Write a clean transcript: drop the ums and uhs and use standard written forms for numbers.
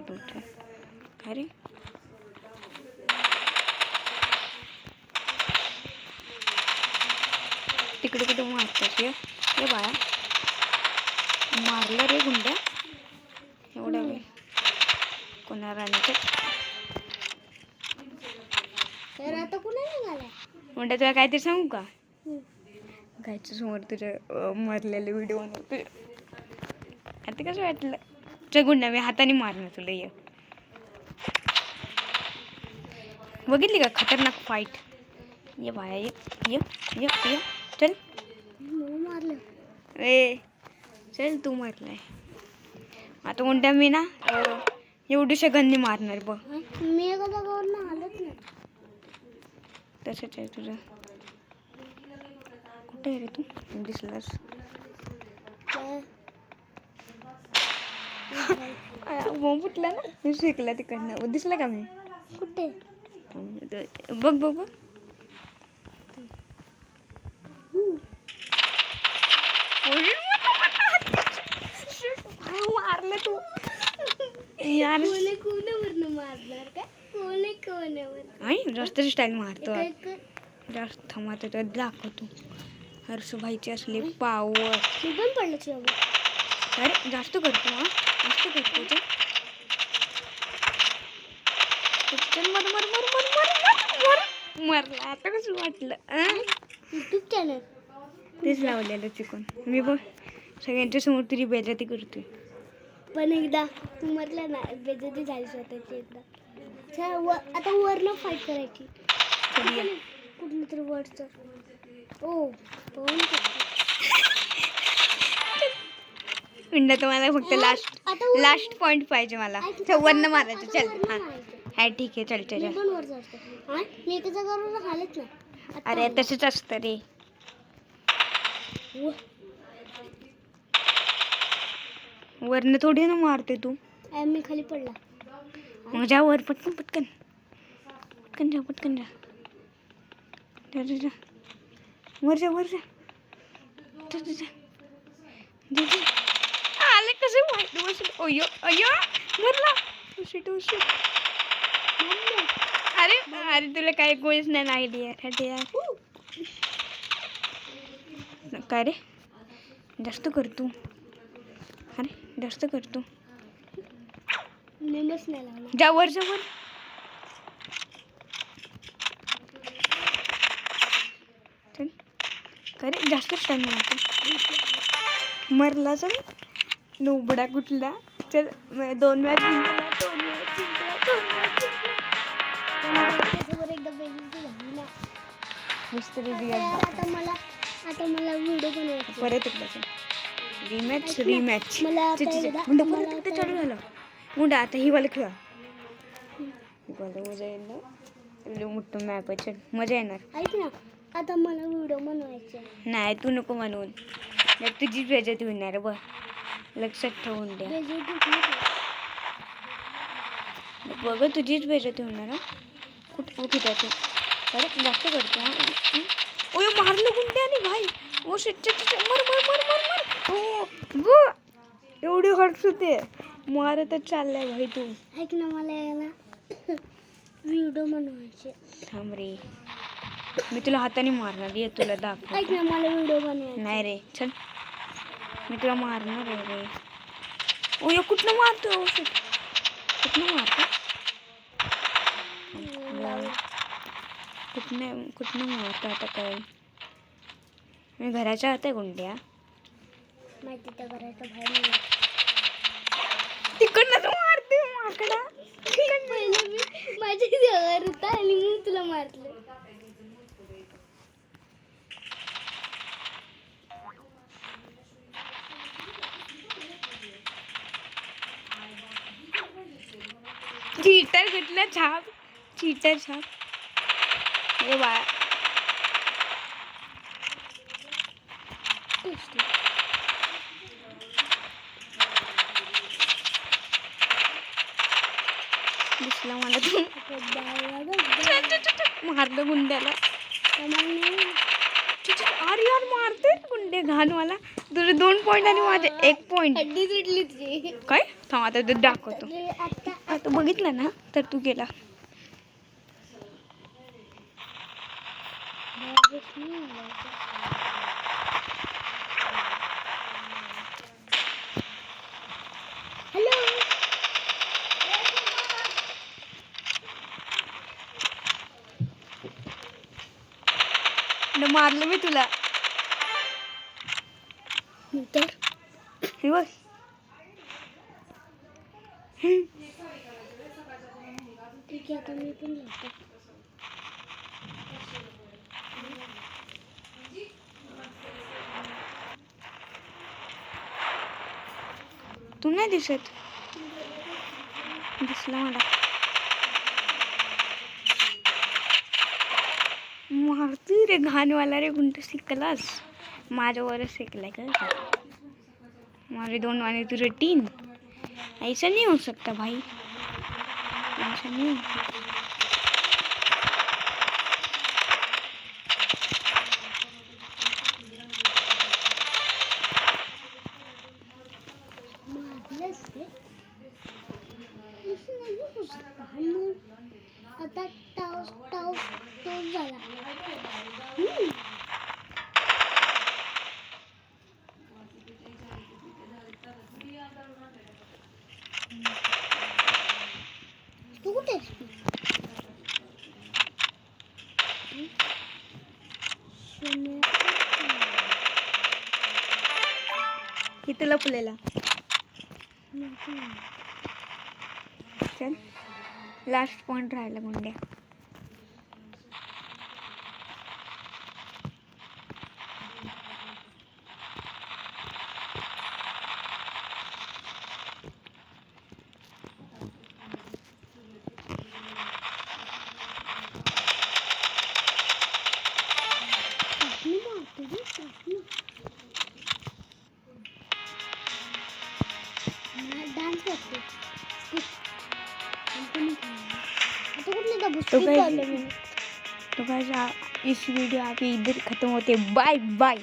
बोलतोय. काय रे तिकडे कुठे मारतोस? ये बाळा, मारलं रे गुंड्या एवढ्या वेळ कोणा राणीचं. गुंड्या तुला काहीतरी सांगू का? गायच्या समोर तुझ्या मारलेले व्हिडिओ बनवतोय. आता कसं वाटलं? च गुंड्या मी हाताने मारणार तुला. ये बघितली का खतरनाक फाईट? ये बाया, ये ये ये ये चल. मारलं ए, चल तू मारलाय. आता गुंड्या मी ना एवढीशा गन्नी मारणार बघ. मी तसंच आहे तुझं. कुठे आहे रे तू? दिसलास बॉम्ब फुटला ना, मी शिकला तिकडनं. दिसला का मी? कुठे? बघ बघ बघ. मारलं तू यार. मारणार का? कोण जास्त स्टाईल मारतो. जास्त थांबतो तर दाखवतो. हर्षभाईची असली पावर. पण पडलं. अरे जास्त करतो. जास्त करतो ते. चल मर मर मर मर मर मर मरला. आता कसं वाटलं? यूट्यूब चॅनल तेच लावलेलं चिकन मी बघ. सगळ्यांच्या समोर तुझी बेइज्जती करतोय. पण एकदा तू म्हटलं ना बेइज्जती झाली स्वतःची एकदा. आता वरनं फाईट करायची कुठलं तरी वरचं. ओ पिंड तुम्हाला फक्त लास्ट पॉइंट पाहिजे मला. वरनं मारायचं. चल हा ठीक आहे. चल चल. अरे तसंच असतं रे. वरनं थोडी ना मारते तू. मी खाली पडला. मग जा वर पटकन पटकन पटकन जा. पटकन जा. वर जा वर जा. आले कसं वाईट बसलं. अयो अयो मरला. अरे अरे तुला काही गोळीच नाही लागली यार. काय रे जास्त करतो. अरे जास्त करतो. जा वर जा वर. चल काय रे जास्त टाइम मारतो. मरला चल नोबडा कुठला. चल 2 मॅच आता मला व्हिडिओ बनवायचा परत एकदा. रिमॅच परत चालू झालं. मुंडा आता ही वाला खेळा. मजा येणार. मोठं मॅप आहे. चल मजा येणार. ऐक ना आता मला व्हिडिओ बनवायचा. नाही तू नको बनवून. तुझीच बेइज्जती होणार बघ. लक्षात ठेवून द्या बघ. तुझीच बेइज्जती होणार. कुठं फिटायचं. अरे जास्त करतो. ओ मारलं गुंड्याने भाई. ओ शिट मर मर मर मर मर. ओ एवढी हर्ट होते. मारतच चाललाय भाई तू. ऐक ना मला याला व्हिडिओ बनवायचे. थांब रे मी तुला हाताने मारणार. ये तुला दाखव. ऐक ना मला व्हिडिओ बनवायचा. नाही रे चल मी तुला मारणार आहे रे. ओ या कुठनं मारतो? कुठनं मारतो? कुठनं मारतो आता काय? मी घराच्या आत आहे गुंड्या. माहिती त्या घराच्या बाहेर नाही. तिकडनं तू मारते माकडा. पहिले मी माझ्या घर होता आणि मी तुला मारलं. चीटर घेतला छाप. चीटर छाप. हे बाळा दिसला मला तू. मारलं गुंड्याला. अरे यार मारते गुंडे घाण मला. तुझे 2 पॉइंट आणि माझे 1 पॉइंट. काय थांब आता ते दाखवतो. आता बघितलं ना तर तू गेला. मारलं मी तुला. हे बघ तू नाही दिसत. दिसला मला. मारती रे घाणवाला रे. गुंड शिकलास माझ्यावरच शिकलाय का. मारे 2 आणि तुझे 3. ऐसा नहीं हो सकता भाई. ऐसा नहीं. आता टाव झाला. तू कुठे इथे लपलेला. चल लास्ट पॉइंट राहिला गुंड्या. डान्स करते. तो गाइस इस वीडियो अभी इधर खत्म होते. Bye bye.